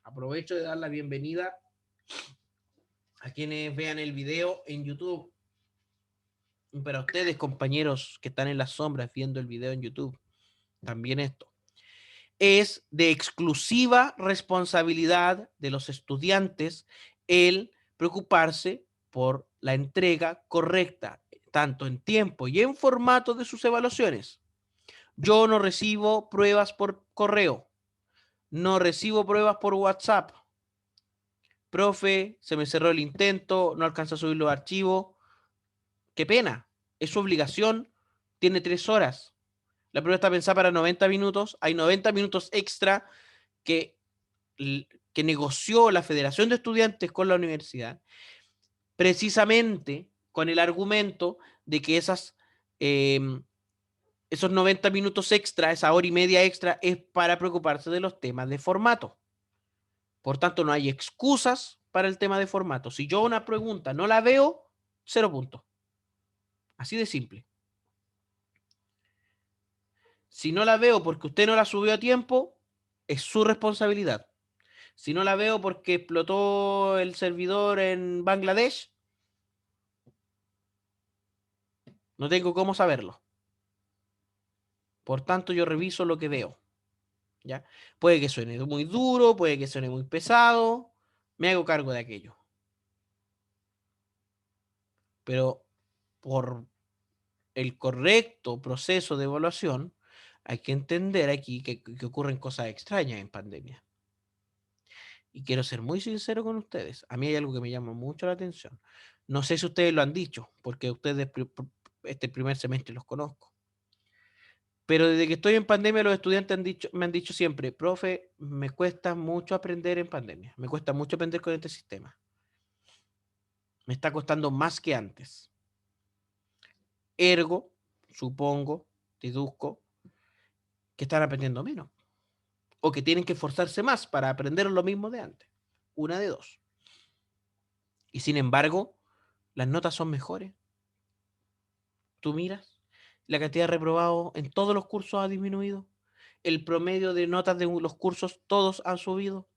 Aprovecho de dar la bienvenida a quienes vean el video en YouTube. Y para ustedes, compañeros que están en las sombras viendo el video en YouTube, también esto es de exclusiva responsabilidad de los estudiantes el preocuparse por la entrega correcta, tanto en tiempo y en formato de sus evaluaciones. Yo no recibo pruebas por correo, no recibo pruebas por WhatsApp. Profe, se me cerró el intento, no alcanza a subir los archivos. Qué pena, es su obligación, tiene 3 horas. La prueba está pensada para 90 minutos, hay 90 minutos extra que, que negoció la Federación de Estudiantes con la universidad, precisamente con el argumento de que esos 90 minutos extra, esa hora y media extra, es para preocuparse de los temas de formato. Por tanto, no hay excusas para el tema de formato. Si yo una pregunta no la veo, 0 puntos. Así de simple. Si no la veo porque usted no la subió a tiempo, es su responsabilidad. Si no la veo porque explotó el servidor en Bangladesh, no tengo cómo saberlo. Por tanto, yo reviso lo que veo. ¿Ya? Puede que suene muy duro, puede que suene muy pesado, me hago cargo de aquello. Pero por el correcto proceso de evaluación, hay que entender aquí que ocurren cosas extrañas en pandemia. Y quiero ser muy sincero con ustedes. A mí hay algo que me llama mucho la atención. No sé si ustedes lo han dicho, porque ustedes este primer semestre los conozco. Pero desde que estoy en pandemia, los estudiantes me han dicho siempre, profe, me cuesta mucho aprender en pandemia. Me cuesta mucho aprender con este sistema. Me está costando más que antes. Ergo, supongo, deduzco, que están aprendiendo menos. O que tienen que esforzarse más para aprender lo mismo de antes. Una de dos. Y sin embargo, las notas son mejores. Tú miras, la cantidad de reprobados en todos los cursos ha disminuido. El promedio de notas de los cursos todos han subido.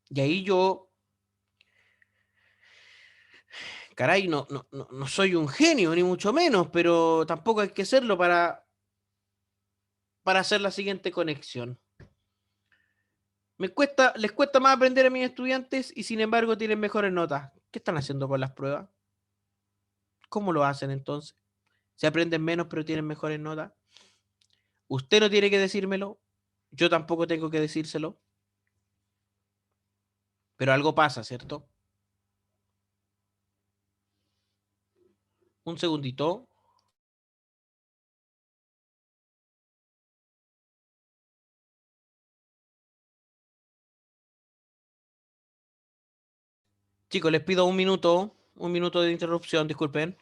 Y ahí yo, caray, no soy un genio, ni mucho menos, pero tampoco hay que serlo para hacer la siguiente conexión. Les cuesta más aprender a mis estudiantes y sin embargo tienen mejores notas. ¿Qué están haciendo con las pruebas? ¿Cómo lo hacen entonces? Se aprenden menos pero tienen mejores notas. Usted no tiene que decírmelo, yo tampoco tengo que decírselo, pero algo pasa, ¿cierto? Un segundito. Chicos, les pido un minuto de interrupción, disculpen.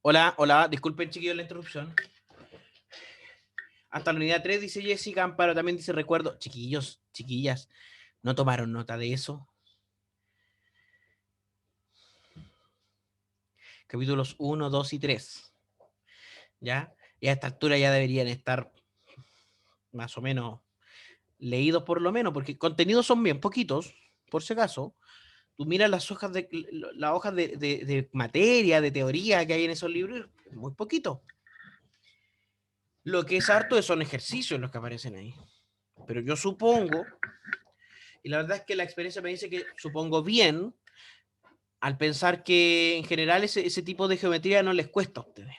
Hola, hola, disculpen chiquillos la interrupción. Hasta la unidad 3 dice Jessica, Amparo también dice recuerdo. Chiquillos, chiquillas, ¿no tomaron nota de eso? Capítulos 1, 2 y 3. ¿Ya? Y a esta altura ya deberían estar más o menos leídos por lo menos, porque contenidos son bien poquitos, por si acaso. Tú miras las hojas de materia, de teoría que hay en esos libros, muy poquito. Lo que es harto son ejercicios los que aparecen ahí. Pero yo supongo, y la verdad es que la experiencia me dice que supongo bien, al pensar que en general ese tipo de geometría no les cuesta a ustedes.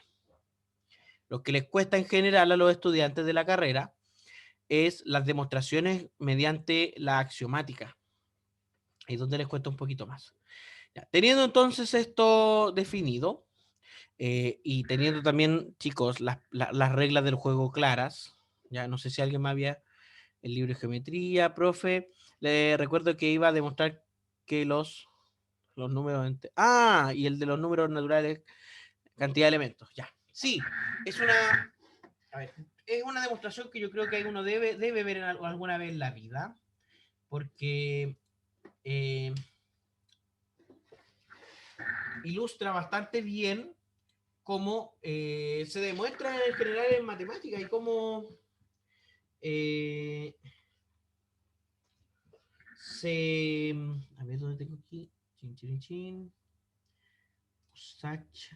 Lo que les cuesta en general a los estudiantes de la carrera es las demostraciones mediante la axiomática. Ahí es donde les cuesta un poquito más. Ya, teniendo entonces esto definido, y teniendo también, chicos, las reglas del juego claras, ya no sé si alguien más había el libro de geometría, profe, le recuerdo que iba a demostrar que los números... y el de los números naturales, cantidad de elementos, ya. Sí, es una... A ver, es una demostración que yo creo que uno debe ver alguna vez en la vida, porque eh, ilustra bastante bien cómo se demuestra en general en matemática y cómo eh, se... A ver, ¿dónde tengo aquí? Chin, chin, chin. Sach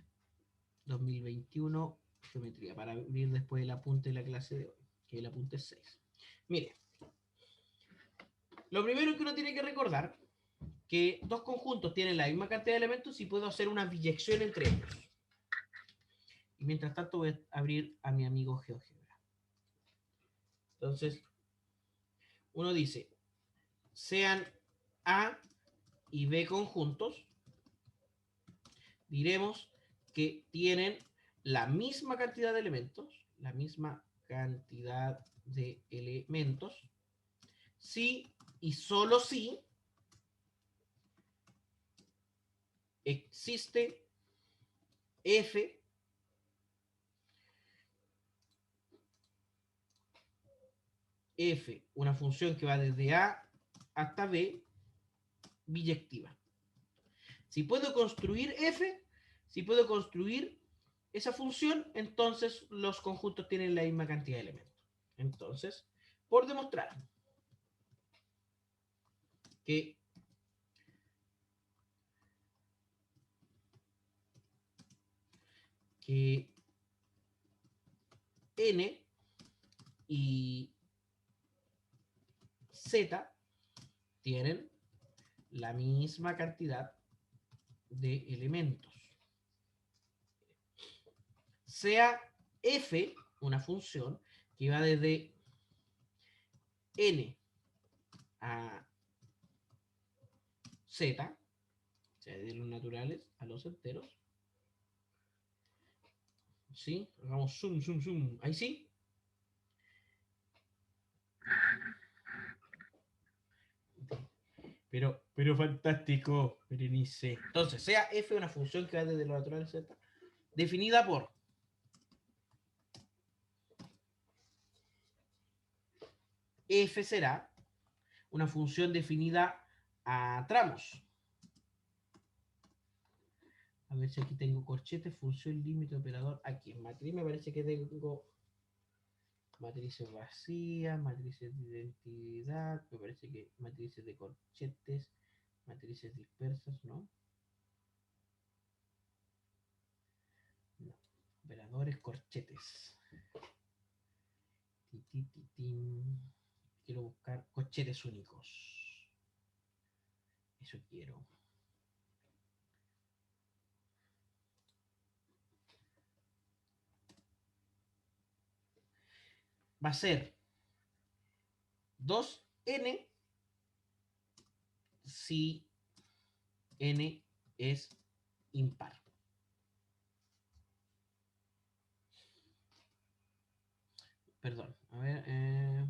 2021, geometría, para abrir después el apunte de la clase de hoy, que el apunte es 6. Mire, lo primero que uno tiene que recordar que dos conjuntos tienen la misma cantidad de elementos y puedo hacer una biyección entre ellos. Y mientras tanto voy a abrir a mi amigo GeoGebra. Entonces, uno dice, sean A y B conjuntos, diremos que tienen la misma cantidad de elementos, si y solo si existe f una función que va desde a hasta b, biyectiva. Si puedo construir f, si puedo construir esa función, entonces los conjuntos tienen la misma cantidad de elementos. Entonces, por demostrar que n y z tienen la misma cantidad de elementos. Sea f una función que va desde n a z, o sea, de los naturales a los enteros. ¿Sí? Hagamos zoom, zoom, zoom. Ahí sí. Pero fantástico, Berenice. Entonces, sea f una función que va desde lo natural a z, definida por f será una función definida a tramos. A ver si aquí tengo corchetes, función, límite, operador. Aquí en matriz me parece que tengo matrices vacías, matrices de identidad, me parece que matrices de corchetes, matrices dispersas, ¿no? No. Operadores, corchetes. Quiero buscar corchetes únicos. Eso quiero. Va a ser 2n si n es impar. Perdón, a ver.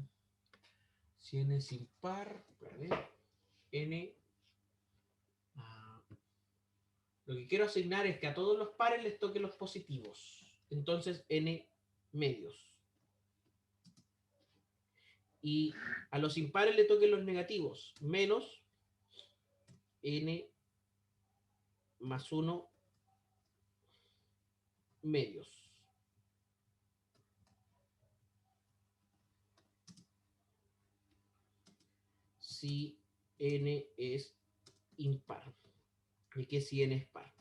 Si n es impar, a ver, n Lo que quiero asignar es que a todos los pares les toquen los positivos. Entonces, n medios. Y a los impares le toquen los negativos, menos n más 1 medios. Si n es impar. Y que si n es par.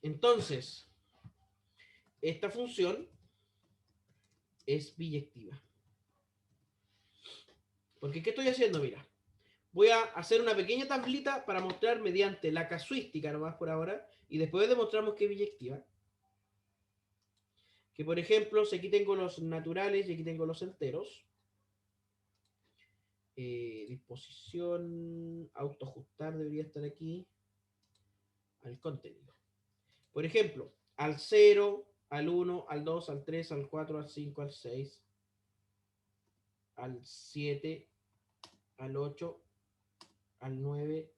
Entonces, esta función es biyectiva. Porque, ¿qué estoy haciendo? Mira, voy a hacer una pequeña tablita para mostrar mediante la casuística nomás por ahora, y después demostramos que es biyectiva. Que, por ejemplo, si aquí tengo los naturales y aquí tengo los enteros. Disposición, autoajustar debería estar aquí. Al contenido. Por ejemplo, al 0, al 1, al 2, al 3, al 4, al 5, al 6, al 7, al 8, al 9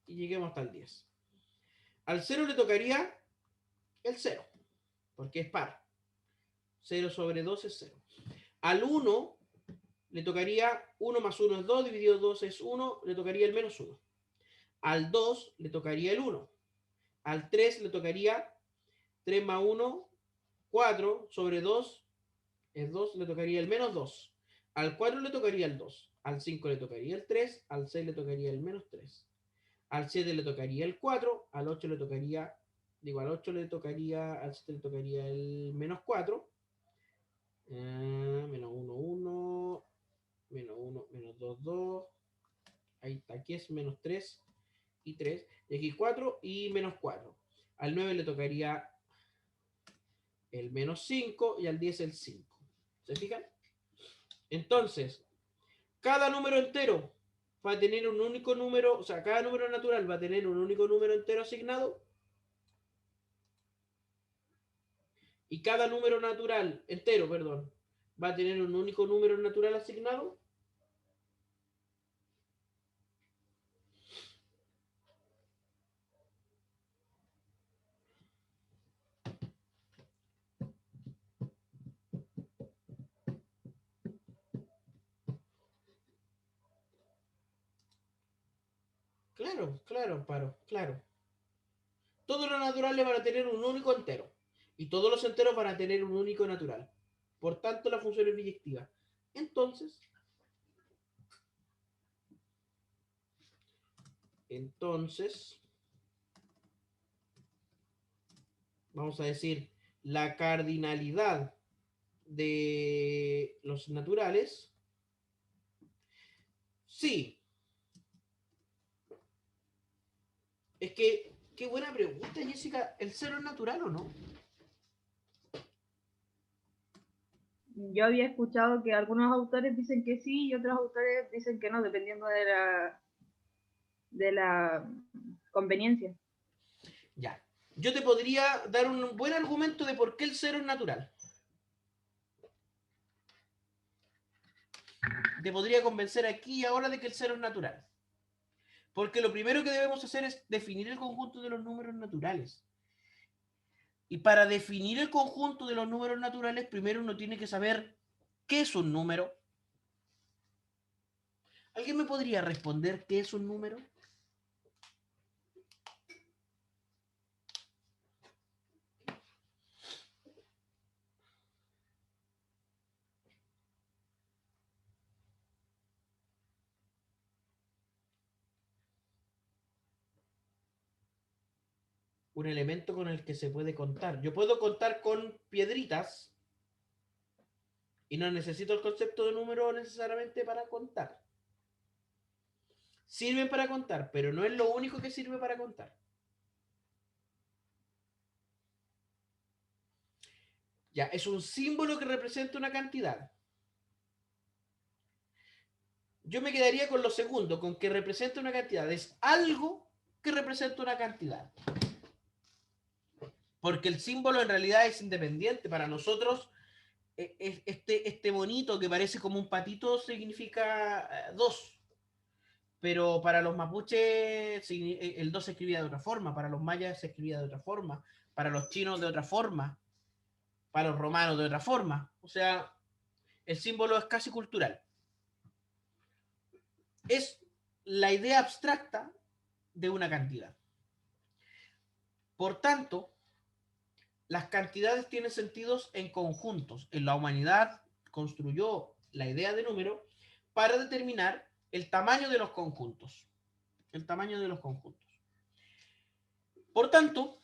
y lleguemos hasta el 10. Al 0 le tocaría el 0, porque es par. 0 sobre 2 es 0. Al 1 le tocaría 1 más 1 es 2, dividido 2 es 1, le tocaría el menos 1. Al 2 le tocaría el 1. Al 3 le tocaría 3 más 1, 4 sobre 2 es 2, le tocaría el menos 2. Al 4 le tocaría el 2. Al 5 le tocaría el 3. Al 6 le tocaría el menos 3. Al 7 le tocaría el 4. Al 8 le tocaría, al 8 le tocaría, al 7 le tocaría el menos 4. Menos 1, 1. Menos 1, menos 2, 2. Ahí está, aquí es menos 3 y 3. Y aquí 4 y menos 4. Al 9 le tocaría el menos 5 y al 10 el 5. ¿Se fijan? Entonces, cada número entero va a tener un único número, o sea, cada número natural va a tener un único número entero asignado. Y cada número natural, entero, perdón, va a tener un único número natural asignado. Claro, claro, Amparo, claro. Todos los naturales van a tener un único entero. Y todos los enteros van a tener un único natural. Por tanto, la función es biyectiva. Entonces, vamos a decir, la cardinalidad de los naturales, sí. Es que, qué buena pregunta, Jessica. ¿El cero es natural o no? Yo había escuchado que algunos autores dicen que sí y otros autores dicen que no, dependiendo de la conveniencia. Ya. Yo te podría dar un buen argumento de por qué el cero es natural. Te podría convencer aquí y ahora de que el cero es natural. Porque lo primero que debemos hacer es definir el conjunto de los números naturales. Y para definir el conjunto de los números naturales, primero uno tiene que saber qué es un número. ¿Alguien me podría responder qué es un número? Un elemento con el que se puede contar. Yo puedo contar con piedritas y no necesito el concepto de número necesariamente para contar. Sirven para contar, pero no es lo único que sirve para contar. Ya, es un símbolo que representa una cantidad. Yo me quedaría con lo segundo, con que representa una cantidad. Es algo que representa una cantidad. Porque el símbolo en realidad es independiente. Para nosotros, este bonito que parece como un patito significa 2. pero para los mapuches el 2 se escribía de otra forma, para los mayas se escribía de otra forma, para los chinos de otra forma, para los romanos de otra forma. O sea, el símbolo es casi cultural. Es la idea abstracta de una cantidad. Por tanto, las cantidades tienen sentidos en conjuntos. En la humanidad construyó la idea de número para determinar el tamaño de los conjuntos. El tamaño de los conjuntos. Por tanto,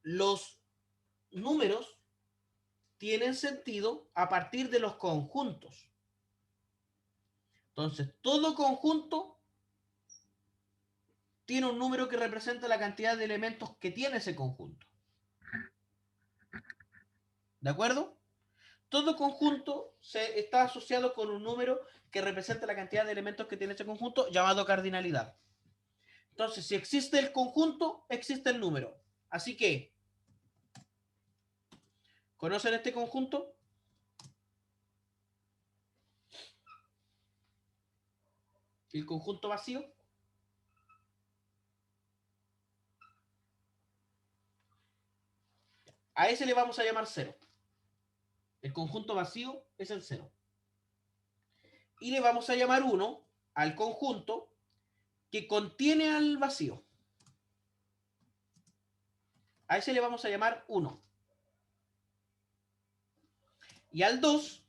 los números tienen sentido a partir de los conjuntos. Entonces, todo conjunto tiene un número que representa la cantidad de elementos que tiene ese conjunto. ¿De acuerdo? Todo conjunto está asociado con un número que representa la cantidad de elementos que tiene ese conjunto, llamado cardinalidad. Entonces, si existe el conjunto, existe el número. Así que, ¿conocen este conjunto? El conjunto vacío. A ese le vamos a llamar 0. El conjunto vacío es el 0. Y le vamos a llamar 1 al conjunto que contiene al vacío. A ese le vamos a llamar 1. Y al 2,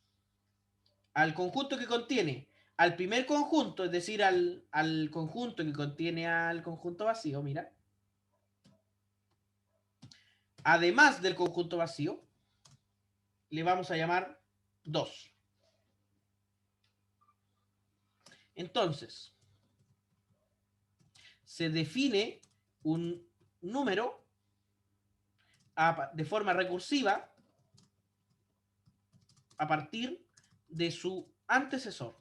al conjunto que contiene al primer conjunto, es decir, al conjunto que contiene al conjunto vacío, mira. Además del conjunto vacío, le vamos a llamar 2. Entonces, se define un número de forma recursiva a partir de su antecesor.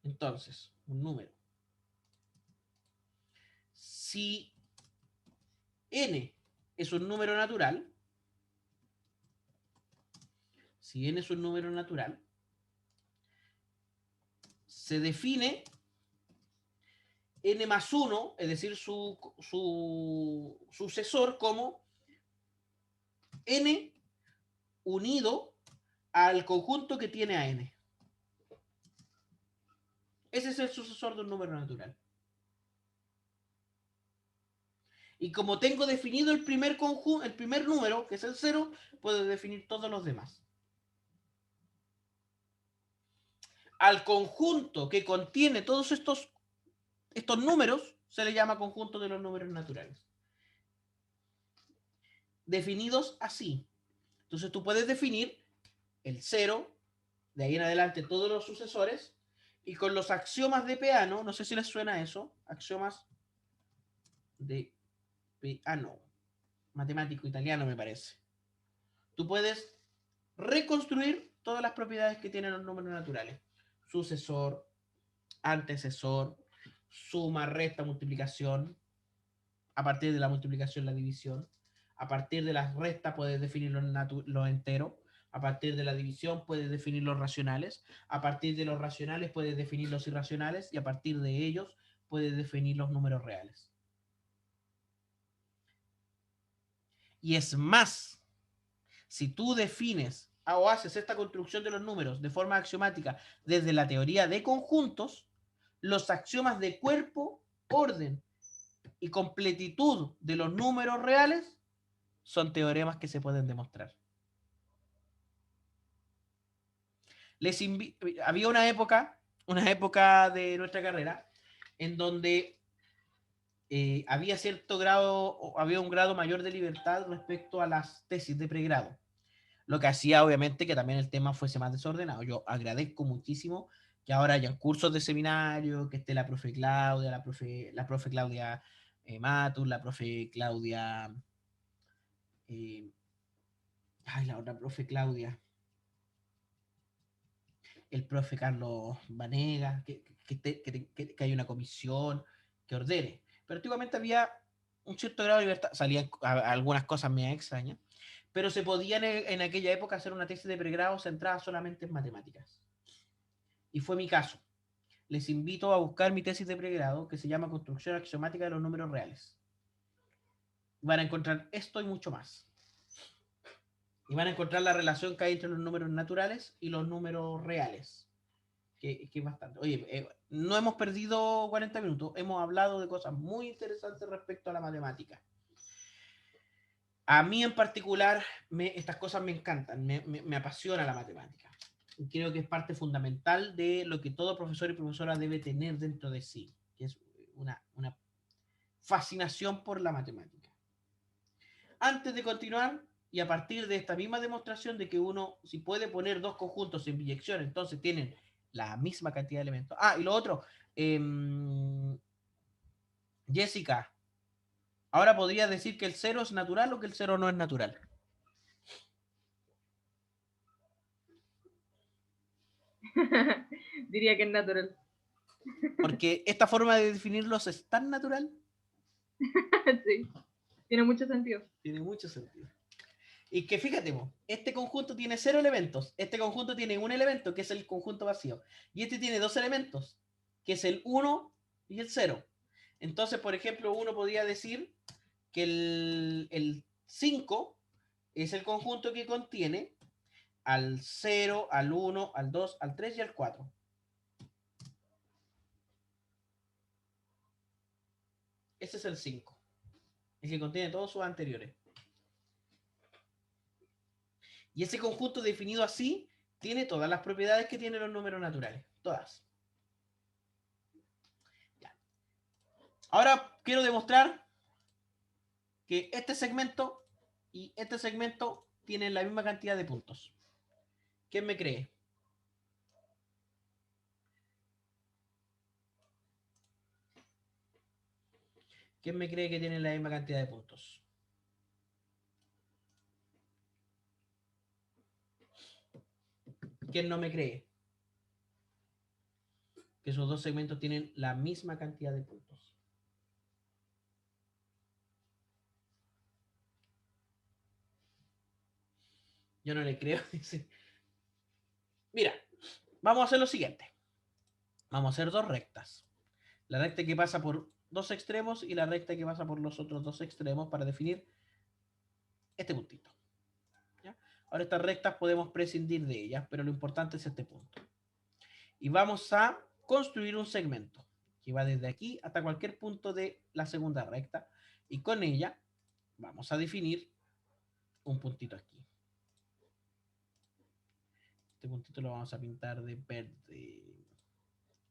Entonces, un número. Si n es un número natural, si n es un número natural, se define n más 1, es decir, su sucesor, como n unido al conjunto que tiene a n. Ese es el sucesor de un número natural. Y como tengo definido el primer número, que es el 0, puedo definir todos los demás. Al conjunto que contiene todos estos números se le llama conjunto de los números naturales. Definidos así. Entonces tú puedes definir el 0, de ahí en adelante todos los sucesores, y con los axiomas de Peano, no sé si les suena eso, axiomas de Peano, matemático italiano me parece. Tú puedes reconstruir todas las propiedades que tienen los números naturales. Sucesor, antecesor, suma, resta, multiplicación. A partir de la multiplicación, la división. A partir de la resta puedes definir los enteros. A partir de la división puedes definir los racionales. A partir de los racionales puedes definir los irracionales. Y a partir de ellos puedes definir los números reales. Y es más, si tú defines o haces esta construcción de los números de forma axiomática desde la teoría de conjuntos, los axiomas de cuerpo, orden y completitud de los números reales son teoremas que se pueden demostrar. Había una época de nuestra carrera en donde había cierto grado, había un grado mayor de libertad respecto a las tesis de pregrado. Lo que hacía, obviamente, que también el tema fuese más desordenado. Yo agradezco muchísimo que ahora hayan cursos de seminario, que esté la profe Claudia, la profe Claudia Matus, la profe Claudia... la otra profe Claudia. El profe Carlos Vanega, que hay una comisión que ordene. Pero antiguamente había un cierto grado de libertad, salían algunas cosas medio extrañas, pero se podía en aquella época hacer una tesis de pregrado centrada solamente en matemáticas. Y fue mi caso. les invito a buscar mi tesis de pregrado que se llama Construcción axiomática de los números reales. Van a encontrar esto y mucho más. Y van a encontrar la relación que hay entre los números naturales y los números reales. Que es bastante. Oye, no hemos perdido 40 minutos. Hemos hablado de cosas muy interesantes respecto a la matemática. A mí en particular, estas cosas me encantan. Me apasiona la matemática. Y creo que es parte fundamental de lo que todo profesor y profesora debe tener dentro de sí. Que es una fascinación por la matemática. Antes de continuar, y a partir de esta misma demostración de que uno, si puede poner dos conjuntos en biyección, entonces tienen la misma cantidad de elementos. Ah, y lo otro, Jessica, ahora podría decir que el 0 es natural o que el 0 no es natural. Diría que es natural. Porque esta forma de definirlos es tan natural. Sí, tiene mucho sentido. Tiene mucho sentido. Y que fíjate, este conjunto tiene 0 elementos, este conjunto tiene un elemento, que es el conjunto vacío, y este tiene 2 elementos, que es el 1 y el 0. Entonces, por ejemplo, uno podría decir que el 5 es el conjunto que contiene al 0, al 1, al 2, al 3 y al 4. Ese es el 5, el que contiene todos sus anteriores. Y ese conjunto definido así tiene todas las propiedades que tienen los números naturales. Todas. Ya. Ahora quiero demostrar que este segmento y este segmento tienen la misma cantidad de puntos. ¿Quién me cree? ¿Quién me cree que tienen la misma cantidad de puntos? ¿Quién no me cree? Que esos dos segmentos tienen la misma cantidad de puntos. Yo no le creo. Mira, vamos a hacer lo siguiente. Vamos a hacer dos rectas. La recta que pasa por dos extremos y la recta que pasa por los otros dos extremos para definir este puntito. ¿Ya? Ahora estas rectas podemos prescindir de ellas, pero lo importante es este punto. Y vamos a construir un segmento que va desde aquí hasta cualquier punto de la segunda recta y con ella vamos a definir un puntito aquí. Este puntito lo vamos a pintar de verde.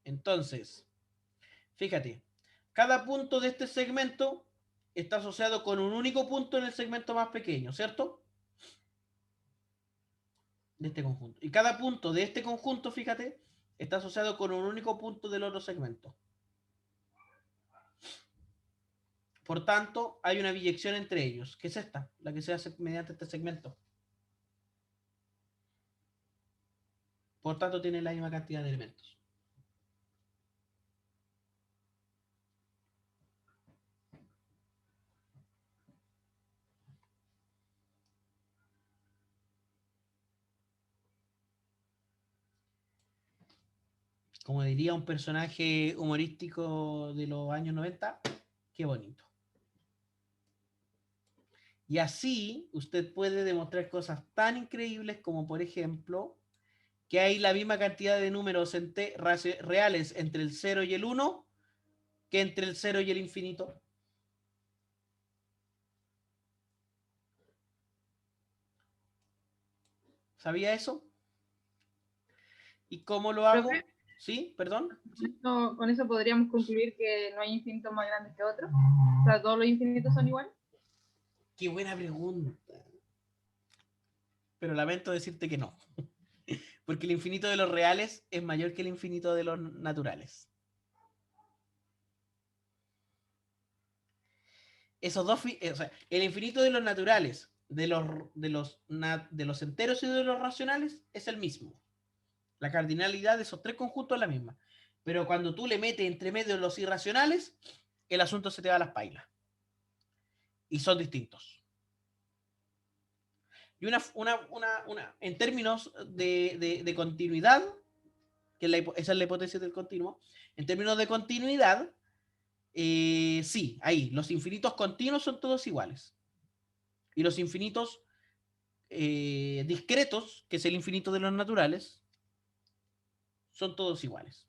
Entonces, fíjate, cada punto de este segmento está asociado con un único punto en el segmento más pequeño, ¿cierto? De este conjunto. Y cada punto de este conjunto, fíjate, está asociado con un único punto del otro segmento. Por tanto, hay una biyección entre ellos, que es esta, la que se hace mediante este segmento. Por tanto, tienen la misma cantidad de elementos. Como diría un personaje humorístico de los años 90, qué bonito. Y así usted puede demostrar cosas tan increíbles como, por ejemplo, que hay la misma cantidad de números reales entre el 0 y el 1 que entre el 0 y el infinito. ¿Sabía eso? ¿Y cómo lo Profe, hago? ¿Sí? ¿Perdón? ¿Sí? con eso podríamos concluir que no hay infinitos más grandes que otros. O sea, todos los infinitos son iguales. Qué buena pregunta. Pero lamento decirte que no. Porque el infinito de los reales es mayor que el infinito de los naturales. Esos dos, o sea, el infinito de los naturales, de los enteros y de los racionales es el mismo. La cardinalidad de esos tres conjuntos es la misma. Pero cuando tú le metes entre medio los irracionales, el asunto se te va a las pailas. Y son distintos. Y en términos de continuidad, que esa es la hipótesis del continuo. En términos de continuidad, sí, ahí, los infinitos continuos son todos iguales. Y los infinitos discretos, que es el infinito de los naturales, son todos iguales.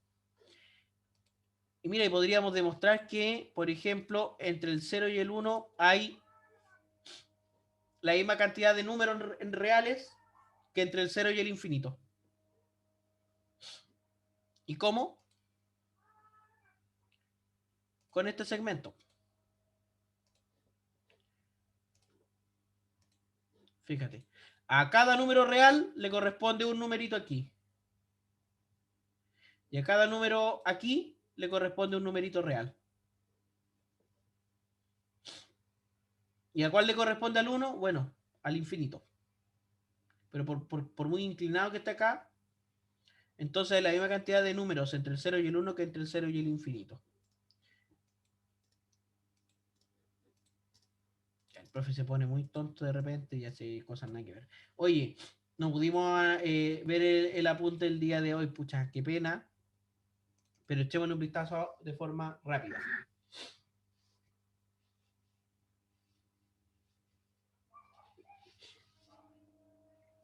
Y mira, y podríamos demostrar que, por ejemplo, entre el 0 y el 1 hay la misma cantidad de números reales que entre el 0 y el infinito. ¿Y cómo? Con este segmento. Fíjate. A cada número real le corresponde un numerito aquí. Y a cada número aquí le corresponde un numerito real. ¿Y a cuál le corresponde al 1? Bueno, al infinito. Pero por muy inclinado que esté acá, entonces hay la misma cantidad de números entre el 0 y el 1 que entre el 0 y el infinito. El profe se pone muy tonto de repente y hace cosas nada que ver. Oye, no pudimos ver el apunte el día de hoy, pucha, qué pena. Pero echémosle un vistazo de forma rápida.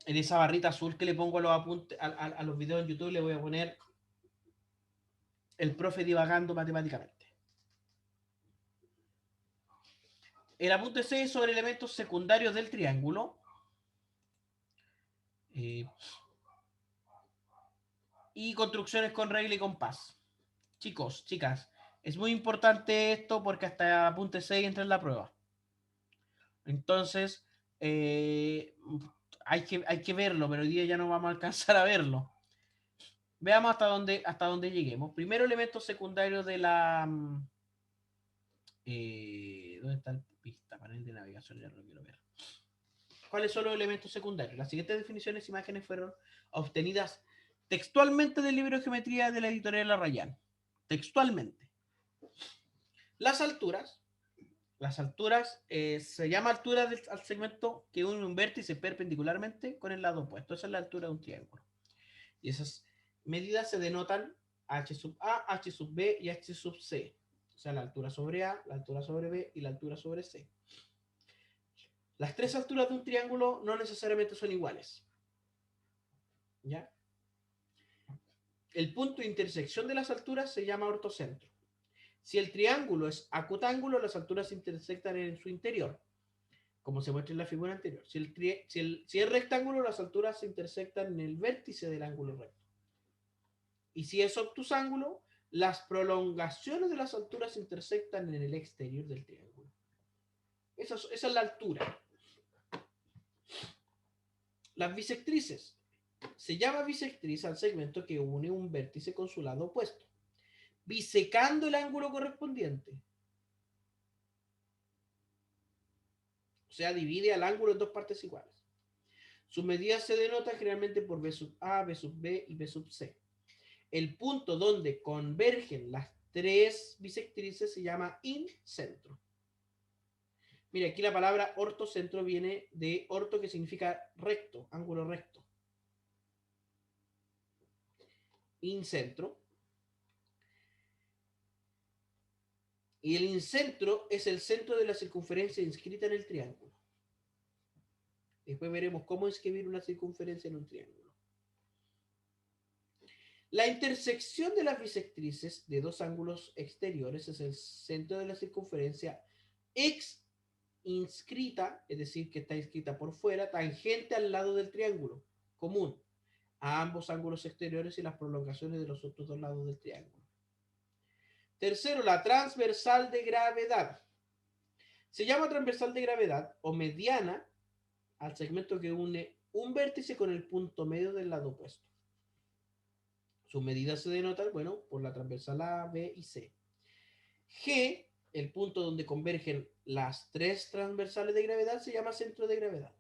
En esa barrita azul que le pongo a los apuntes, a los videos en YouTube, le voy a poner el profe divagando matemáticamente. El apunte C es sobre elementos secundarios del triángulo. Y construcciones con regla y compás. Chicos, chicas, es muy importante esto porque hasta apunte 6 entra en la prueba. Entonces, hay que verlo, pero hoy día ya no vamos a alcanzar a verlo. Veamos hasta dónde lleguemos. Primero, elementos secundarios de la... ¿dónde está el pista? Panel de navegación, ya lo quiero ver. ¿Cuáles son los elementos secundarios? Las siguientes definiciones e imágenes fueron obtenidas textualmente del libro de geometría de la editorial Larrayan. Textualmente. Las alturas se llama altura al segmento que une un vértice perpendicularmente con el lado opuesto. Esa es la altura de un triángulo. Y esas medidas se denotan h sub a, h sub b y h sub c. O sea, la altura sobre a, la altura sobre b y la altura sobre c. Las tres alturas de un triángulo no necesariamente son iguales. ¿Ya? El punto de intersección de las alturas se llama ortocentro. Si el triángulo es acutángulo, las alturas se intersectan en su interior, como se muestra en la figura anterior. Si es rectángulo, las alturas se intersectan en el vértice del ángulo recto. Y si es obtusángulo, las prolongaciones de las alturas se intersectan en el exterior del triángulo. Esa es la altura. Las bisectrices. Se llama bisectriz al segmento que une un vértice con su lado opuesto, bisecando el ángulo correspondiente. O sea, divide al ángulo en dos partes iguales. Sus medidas se denotan generalmente por B sub A, B sub B y B sub C. El punto donde convergen las tres bisectrices se llama incentro. Mira, aquí la palabra ortocentro viene de orto, que significa recto, ángulo recto. Incentro. Y el incentro es el centro de la circunferencia inscrita en el triángulo. Después veremos cómo escribir una circunferencia en un triángulo. La intersección de las bisectrices de dos ángulos exteriores es el centro de la circunferencia inscrita, es decir, que está inscrita por fuera, tangente al lado del triángulo común, a ambos ángulos exteriores y las prolongaciones de los otros dos lados del triángulo. Tercero, la transversal de gravedad. Se llama transversal de gravedad o mediana al segmento que une un vértice con el punto medio del lado opuesto. Sus medidas se denotan, bueno, por la transversal A, B y C. G, el punto donde convergen las tres transversales de gravedad, se llama centro de gravedad.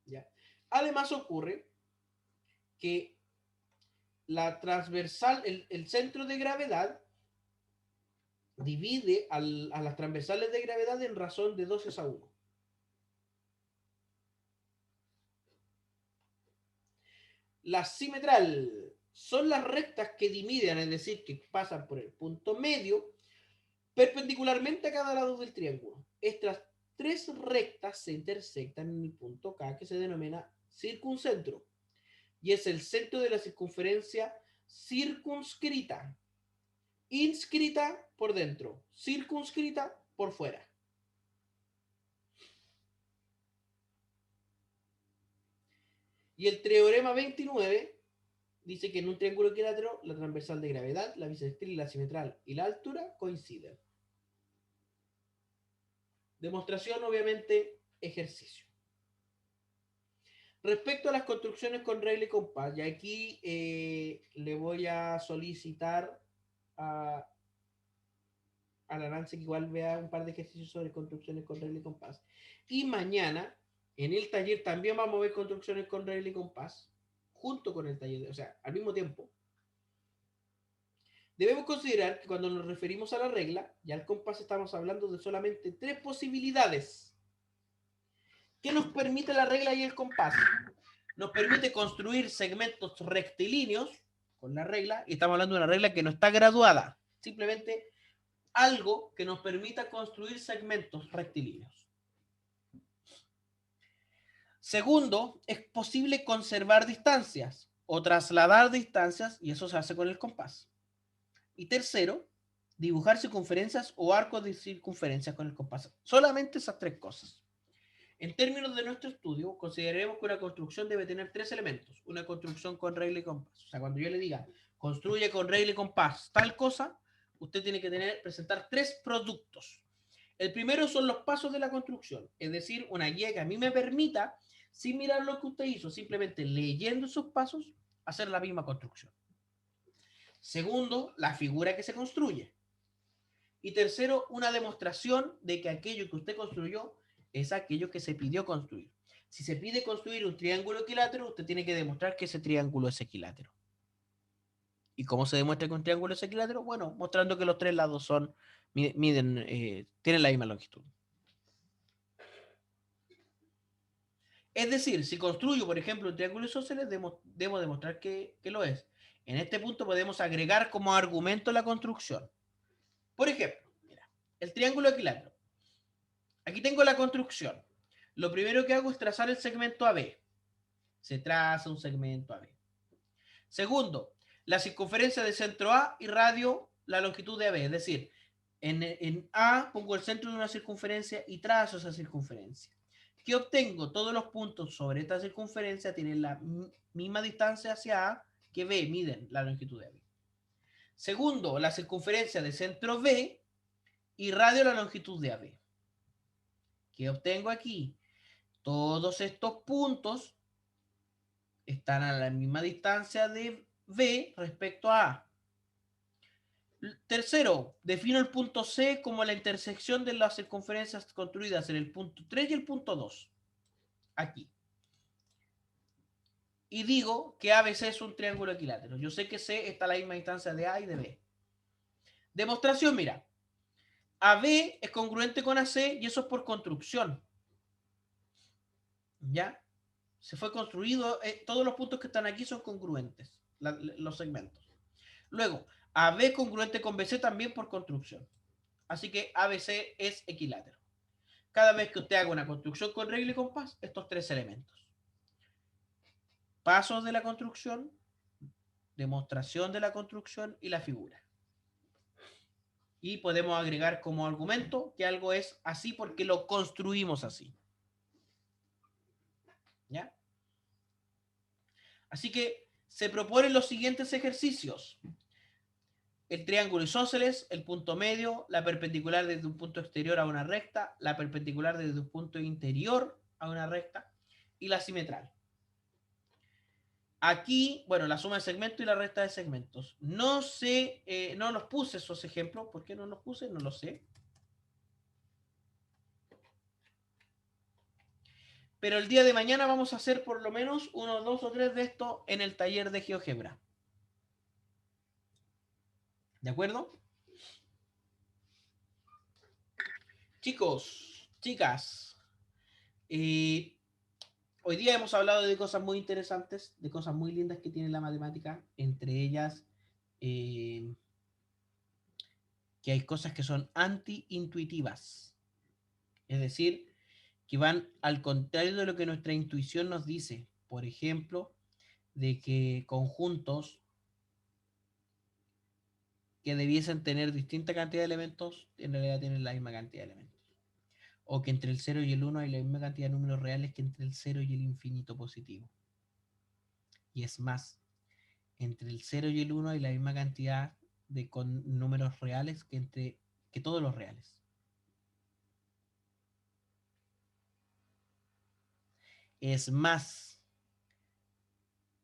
¿Ya? Además ocurre que la transversal, el centro de gravedad divide a las transversales de gravedad en razón de 2 es a 1. La simetral son las rectas que dividen, es decir, que pasan por el punto medio, perpendicularmente a cada lado del triángulo. Estas tres rectas se intersectan en el punto K, que se denomina circuncentro, y es el centro de la circunferencia circunscrita. Inscrita por dentro, circunscrita por fuera. Y el teorema 29 dice que en un triángulo equilátero la transversal de gravedad, la bisextil, la simetral y la altura coinciden. Demostración, obviamente, ejercicio. Respecto a las construcciones con regla y compás, y aquí le voy a solicitar a la Nancy que igual vea un par de ejercicios sobre construcciones con regla y compás. Y mañana, en el taller, también vamos a ver construcciones con regla y compás, junto con el taller, o sea, al mismo tiempo. Debemos considerar que cuando nos referimos a la regla y al compás estamos hablando de solamente tres posibilidades. ¿Qué nos permite la regla y el compás? Nos permite construir segmentos rectilíneos con la regla, y estamos hablando de una regla que no está graduada, simplemente algo que nos permita construir segmentos rectilíneos. Segundo, es posible conservar distancias o trasladar distancias, y eso se hace con el compás. Y tercero, dibujar circunferencias o arcos de circunferencias con el compás. Solamente esas tres cosas. En términos de nuestro estudio, consideremos que una construcción debe tener tres elementos. Una construcción con regla y compás. O sea, cuando yo le diga, construye con regla y compás tal cosa, usted tiene que presentar tres productos. El primero son los pasos de la construcción, es decir, una guía que a mí me permita, sin mirar lo que usted hizo, simplemente leyendo esos pasos, hacer la misma construcción. Segundo, la figura que se construye. Y tercero, una demostración de que aquello que usted construyó es aquello que se pidió construir. Si se pide construir un triángulo equilátero, usted tiene que demostrar que ese triángulo es equilátero. ¿Y cómo se demuestra que un triángulo es equilátero? Bueno, mostrando que los tres lados tienen la misma longitud. Es decir, si construyo, por ejemplo, un triángulo isósceles, debo demostrar que lo es. En este punto podemos agregar como argumento la construcción. Por ejemplo, mira, el triángulo equilátero. Aquí tengo la construcción. Lo primero que hago es trazar el segmento AB. Se traza un segmento AB. Segundo, la circunferencia de centro A y radio la longitud de AB. Es decir, en A pongo el centro de una circunferencia y trazo esa circunferencia. ¿Qué obtengo? Todos los puntos sobre esta circunferencia tienen la misma distancia hacia A que B, miden la longitud de AB. Segundo, la circunferencia de centro B y radio la longitud de AB. ¿Qué obtengo aquí? Todos estos puntos están a la misma distancia de B respecto a A. Tercero, defino el punto C como la intersección de las circunferencias construidas en el punto 3 y el punto 2. Aquí. Y digo que ABC es un triángulo equilátero. Yo sé que C está a la misma distancia de A y de B. Demostración, mira. AB es congruente con AC y eso es por construcción. ¿Ya? Se fue construido, todos los puntos que están aquí son congruentes, los segmentos. Luego, AB congruente con BC también por construcción. Así que ABC es equilátero. Cada vez que usted haga una construcción con regla y compás, estos tres elementos. Pasos de la construcción, demostración de la construcción y la figura. Y podemos agregar como argumento que algo es así porque lo construimos así. ¿Ya? Así que se proponen los siguientes ejercicios. El triángulo isósceles, el punto medio, la perpendicular desde un punto exterior a una recta, la perpendicular desde un punto interior a una recta y la simetral. Aquí, bueno, la suma de segmentos y la recta de segmentos. No sé, no los puse esos ejemplos. ¿Por qué no los puse? No lo sé. Pero el día de mañana vamos a hacer por lo menos uno, dos o tres de estos en el taller de GeoGebra. ¿De acuerdo? Chicos, chicas, hoy día hemos hablado de cosas muy interesantes, de cosas muy lindas que tiene la matemática, entre ellas que hay cosas que son anti-intuitivas, es decir, que van al contrario de lo que nuestra intuición nos dice. Por ejemplo, de que conjuntos que debiesen tener distinta cantidad de elementos, en realidad tienen la misma cantidad de elementos. O que entre el 0 y el 1 hay la misma cantidad de números reales que entre el 0 y el infinito positivo. Y es más, entre el 0 y el 1 hay la misma cantidad de números reales que todos los reales. Es más,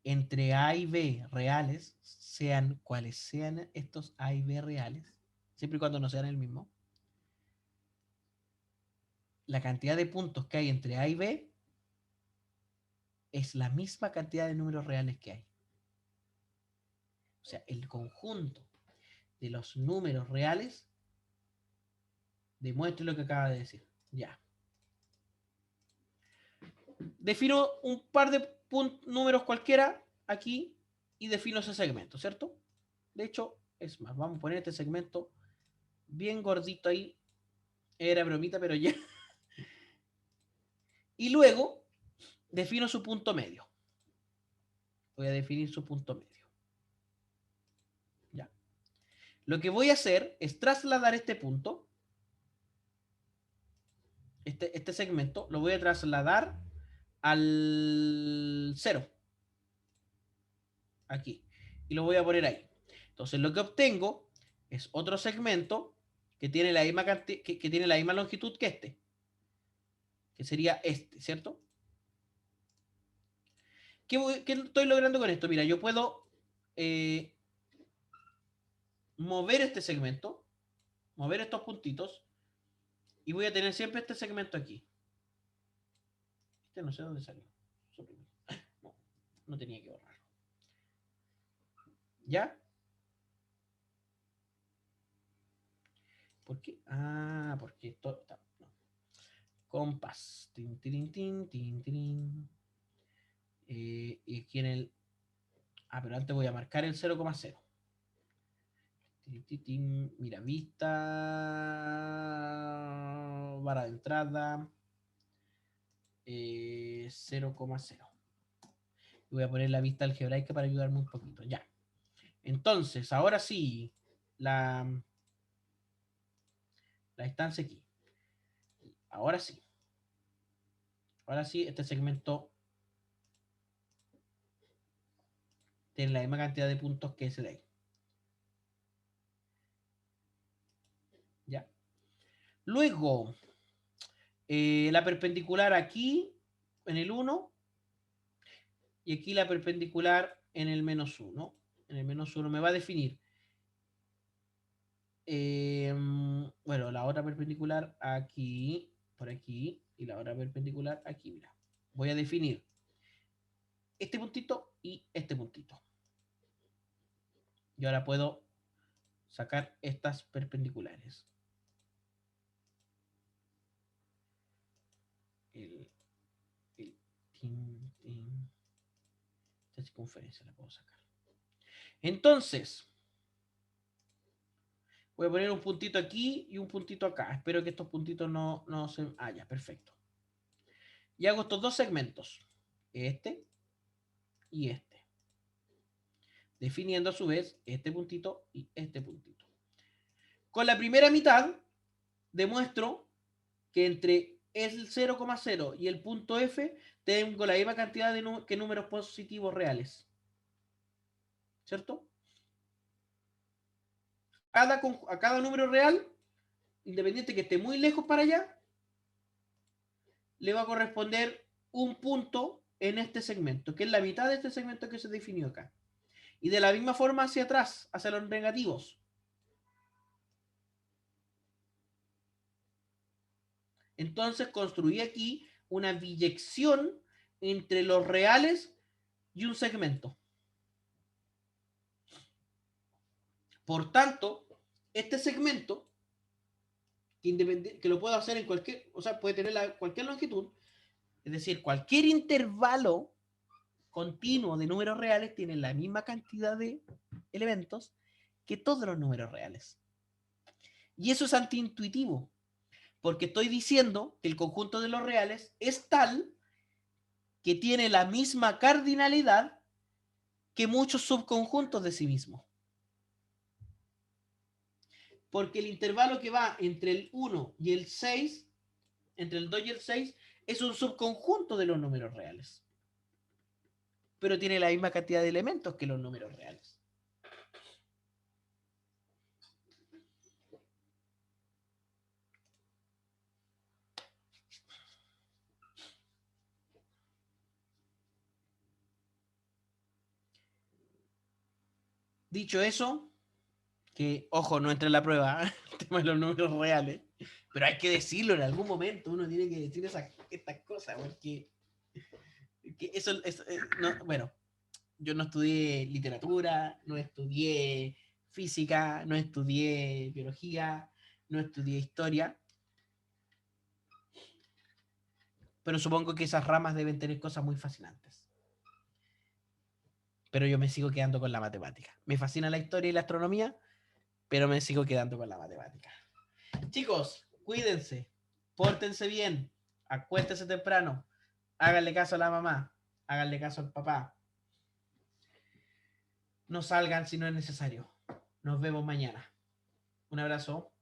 entre A y B reales, sean cuales sean estos A y B reales, siempre y cuando no sean el mismo, la cantidad de puntos que hay entre A y B es la misma cantidad de números reales que hay. O sea, el conjunto de los números reales demuestra lo que acaba de decir. Ya. Defino un par de números cualquiera aquí y defino ese segmento, ¿cierto? De hecho, es más, vamos a poner este segmento bien gordito ahí. Era bromita, pero ya. Y luego defino su punto medio. Voy a definir su punto medio. Ya. Lo que voy a hacer es trasladar este punto, este segmento, lo voy a trasladar al 0. Aquí. Y lo voy a poner ahí. Entonces lo que obtengo es otro segmento que tiene la misma, que tiene la misma longitud que este. Que sería este, ¿cierto? ¿Qué estoy logrando con esto? Mira, yo puedo mover este segmento, mover estos puntitos, y voy a tener siempre este segmento aquí. Este no sé dónde salió. No, no tenía que borrarlo. ¿Ya? ¿Por qué? Ah, porque esto está. No. Compás. Tin, tin, tin, tin, tin. Y aquí en el. Ah, pero antes voy a marcar el 0,0. Mira, vista. Vara de entrada. 0,0. Voy a poner la vista algebraica para ayudarme un poquito. Ya. Entonces, ahora sí. La instancia aquí. Ahora sí. Ahora sí, este segmento tiene la misma cantidad de puntos que ese de ahí. ¿Ya? Luego, la perpendicular aquí, en el 1, y aquí la perpendicular en el menos 1. En el menos 1 me va a definir, bueno, la otra perpendicular aquí, por aquí, y la otra perpendicular aquí, mira. Voy a definir este puntito y este puntito. Y ahora puedo sacar estas perpendiculares. Esta circunferencia la puedo sacar. Entonces, voy a poner un puntito aquí y un puntito acá. Espero que estos puntitos no se... Ah, ya, perfecto. Y hago estos dos segmentos. Este y este. Definiendo a su vez este puntito y este puntito. Con la primera mitad demuestro que entre el 0,0 y el punto F tengo la misma cantidad de números positivos reales. ¿Cierto? A cada número real, independiente que esté muy lejos para allá, le va a corresponder un punto en este segmento, que es la mitad de este segmento que se definió acá. Y de la misma forma hacia atrás, hacia los negativos. Entonces construí aquí una biyección entre los reales y un segmento. Por tanto, este segmento, que lo puedo hacer en cualquier, o sea, puede tener cualquier longitud, Es decir, cualquier intervalo continuo de números reales tiene la misma cantidad de elementos que todos los números reales. Y eso es antiintuitivo, porque estoy diciendo que el conjunto de los reales es tal que tiene la misma cardinalidad que muchos subconjuntos de sí mismo. Porque el intervalo que va entre el 1 y el 6, entre el 2 y el 6, es un subconjunto de los números reales. Pero tiene la misma cantidad de elementos que los números reales. Dicho eso, que, ojo, no entra en la prueba, el tema de los números reales, pero hay que decirlo en algún momento, uno tiene que decir estas cosas, porque eso, no, bueno, yo no estudié literatura, no estudié física, no estudié biología, no estudié historia, pero supongo que esas ramas deben tener cosas muy fascinantes. Pero yo me sigo quedando con la matemática. Me fascina la historia y la astronomía, pero me sigo quedando con la matemática. Chicos, cuídense, pórtense bien, acuéstense temprano, háganle caso a la mamá, háganle caso al papá. No salgan si no es necesario. Nos vemos mañana. Un abrazo.